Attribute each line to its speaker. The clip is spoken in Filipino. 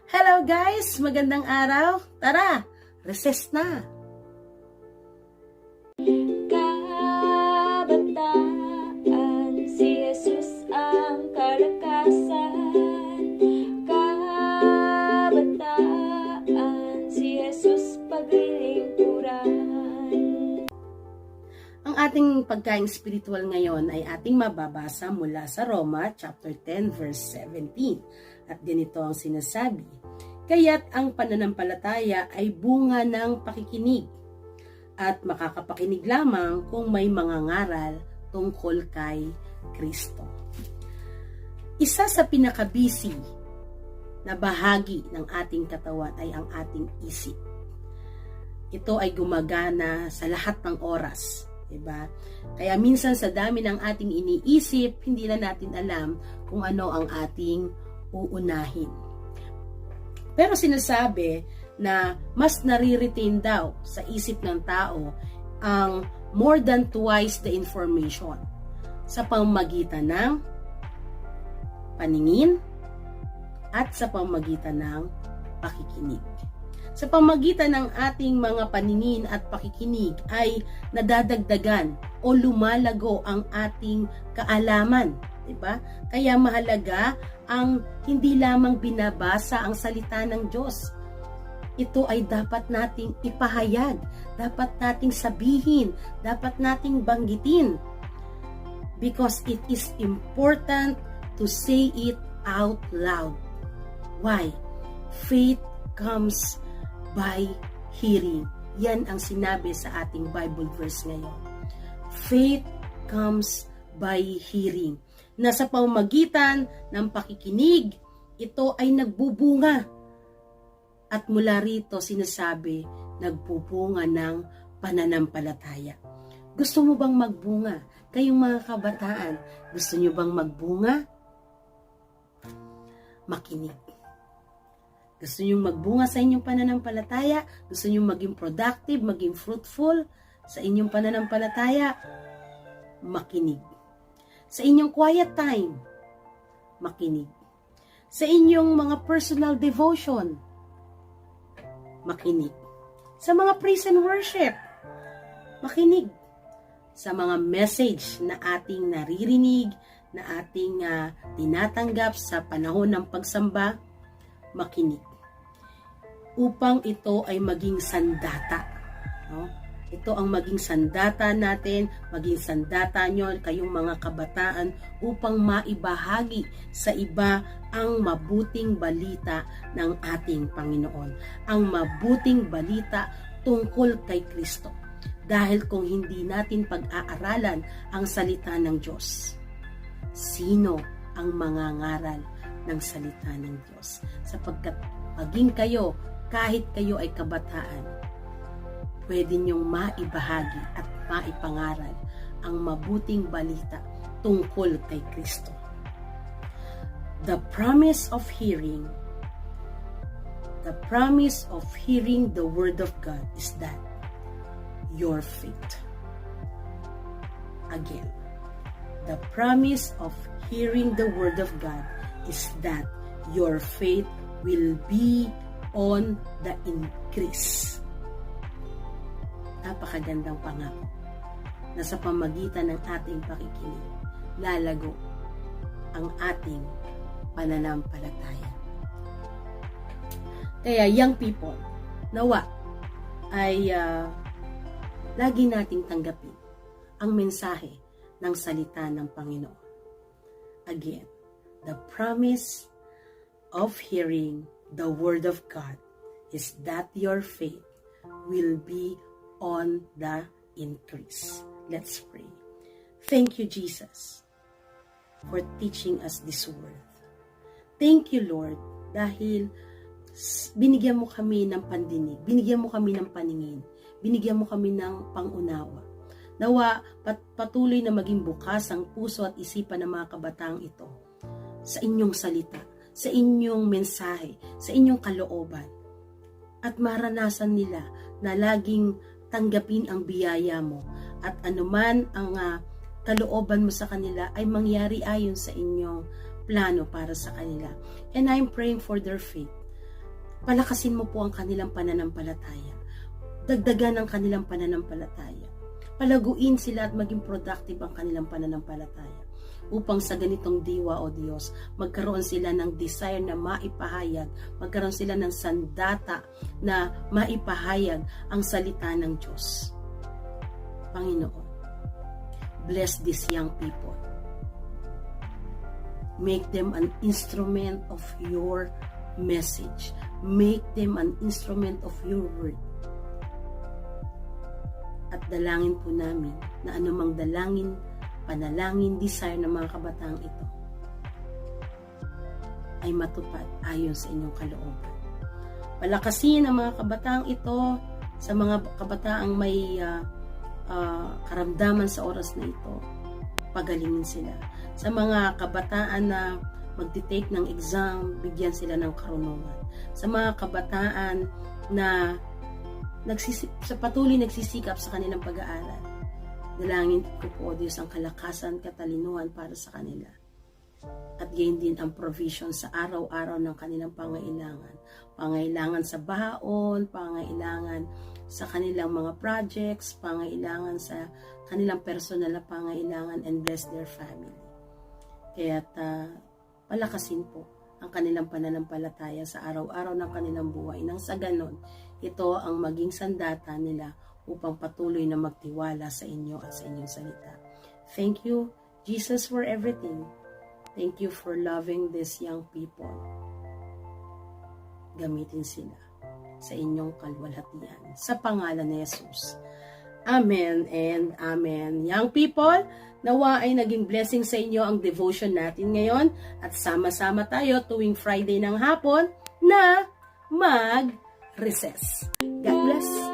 Speaker 1: Hello guys! Magandang araw! Tara! Recess na!
Speaker 2: Kabataan, si Jesus ang kalakasan. Kabataan, si Jesus paglilingkuran.
Speaker 1: Ang ating pagkaing spiritual ngayon ay ating mababasa mula sa Roma chapter 10 verse 17. At ganito ang sinasabi, kaya't ang pananampalataya ay bunga ng pakikinig at makakapakinig lamang kung may mga ngaral tungkol kay Kristo. Isa sa pinakabisi na bahagi ng ating katawan ay ang ating isip. Ito ay gumagana sa lahat ng oras. Diba? Kaya minsan sa dami ng ating iniisip, hindi na natin alam kung ano ang ating uunahin. Pero sinasabi na mas nare-retain daw sa isip ng tao ang more than twice the information sa pamamagitan ng paningin at sa pamamagitan ng pakikinig. Sa pamamagitan ng ating mga paningin at pakikinig ay nadadagdagan o lumalago ang ating kaalaman, diba? Kaya mahalaga ang hindi lamang binabasa ang salita ng Diyos. Ito ay dapat nating ipahayag, dapat nating sabihin, dapat nating banggitin. Because it is important to say it out loud. Why? Faith comes by hearing. Yan ang sinabi sa ating Bible verse ngayon. Faith comes by hearing. Na sa pamamagitan ng pakikinig, ito ay nagbubunga. At mula rito sinasabi, nagbubunga ng pananampalataya. Gusto mo bang magbunga? Kayong mga kabataan, gusto nyo bang magbunga? Makinig. Gusto nyo magbunga sa inyong pananampalataya? Gusto nyo maging productive, maging fruitful sa inyong pananampalataya? Makinig. Sa inyong quiet time, makinig. Sa inyong mga personal devotion, makinig. Sa mga praise and worship, makinig. Sa mga message na ating naririnig, na ating tinatanggap sa panahon ng pagsamba, makinig. Upang ito ay maging sandata. No? Ito ang maging sandata natin, maging sandata nyo, kayong mga kabataan, upang maibahagi sa iba ang mabuting balita ng ating Panginoon. Ang mabuting balita tungkol kay Kristo. Dahil kung hindi natin pag-aaralan ang salita ng Diyos, sino ang mangangaral ng salita ng Diyos? Sapagkat maging kayo, kahit kayo ay kabataan, pwede niyong maibahagi at maipangaral ang mabuting balita tungkol kay Kristo. The promise of hearing the Word of God is that your faith. Again, the promise of hearing the Word of God is that your faith will be on the increase. Napakagandang pangako na sa pamagitan ng ating pakikinig, lalago ang ating pananampalataya. Kaya young people, nawa ay lagi nating tanggapin ang mensahe ng salita ng Panginoon. Again, the promise of hearing the Word of God is that your faith will be on the increase. Let's pray. Thank you, Jesus, for teaching us this word. Thank you, Lord, dahil binigyan mo kami ng pandinig, binigyan mo kami ng paningin, binigyan mo kami ng pangunawa. Nawa patuloy na maging bukas ang puso at isipan ng mga kabataang ito sa inyong salita, sa inyong mensahe, sa inyong kalooban. At maranasan nila na laging tanggapin ang biyaya mo at anuman ang kalooban mo sa kanila ay mangyari ayon sa inyong plano para sa kanila. And I'm praying for their faith. Palakasin mo po ang kanilang pananampalataya. Dagdagan ang kanilang pananampalataya. Palaguin sila at maging productive ang kanilang pananampalataya. Upang sa ganitong diwa o Diyos, magkaroon sila ng desire na maipahayag, magkaroon sila ng sandata na maipahayag ang salita ng Diyos. Panginoon, bless these young people. Make them an instrument of your message. Make them an instrument of your word. At dalangin po namin na anumang dalangin, panalangin, desire ng mga kabataang ito ay matupad ayon sa inyong kalooban. Palakasin ang mga kabataang ito sa mga kabataang may karamdaman sa oras na ito. Pagalingin sila. Sa mga kabataan na magtitake ng exam, bigyan sila ng karunungan. Sa mga kabataan na patuloy nagsisikap sa kanilang pag-aaral, dalangin ko po, Diyos, ang kalakasan, katalinuhan para sa kanila. At gayon din ang provision sa araw-araw ng kanilang pangailangan. Pangailangan sa baon, pangailangan sa kanilang mga projects, pangailangan sa kanilang personal na pangailangan, and bless their family. Kaya't palakasin po ang kanilang pananampalataya sa araw-araw ng kanilang buhay. Nang sa ganon, ito ang maging sandata nila upang patuloy na magtiwala sa inyo at sa inyong salita. Thank you, Jesus, for everything. Thank you for loving these young people. Gamitin sila sa inyong kalwalhatian. Sa pangalan ni Jesus. Amen and amen. Young people, nawa ay naging blessing sa inyo ang devotion natin ngayon at sama-sama tayo tuwing Friday ng hapon na mag-recess. God bless.